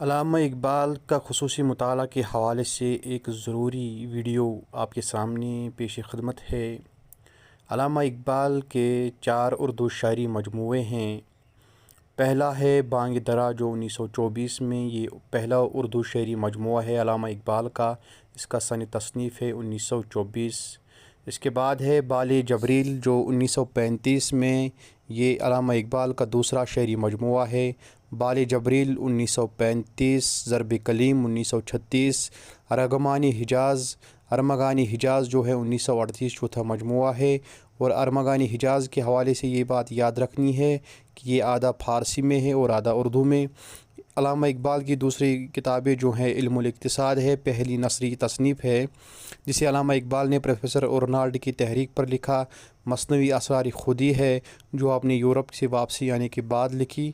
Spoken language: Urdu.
علامہ اقبال کا خصوصی مطالعہ کے حوالے سے ایک ضروری ویڈیو آپ کے سامنے پیش خدمت ہے۔ علامہ اقبال کے 4 اردو شاعری مجموعے ہیں۔ پہلا ہے بانگ درا جو 1924 میں، یہ پہلا اردو شعری مجموعہ ہے علامہ اقبال کا، اس کا سن تصنیف ہے 1924۔ اس کے بعد ہے بال جبریل جو 1935 میں، یہ علامہ اقبال کا دوسرا شعری مجموعہ ہے۔ بال جبریل 1935، ضرب کلیم 1936، ارمغانی حجاز جو ہے 1938 چوتھا مجموعہ ہے۔ اور ارمغانی حجاز کے حوالے سے یہ بات یاد رکھنی ہے کہ یہ آدھا فارسی میں ہے اور آدھا اردو میں۔ علامہ اقبال کی دوسری کتابیں جو ہیں علم الاقتصاد ہے، پہلی نثری تصنیف ہے جسے علامہ اقبال نے پروفیسر اورنالڈ کی تحریک پر لکھا۔ مثنوی اسرار خودی ہے جو آپ نے یورپ سے واپسی آنے کے بعد لکھی۔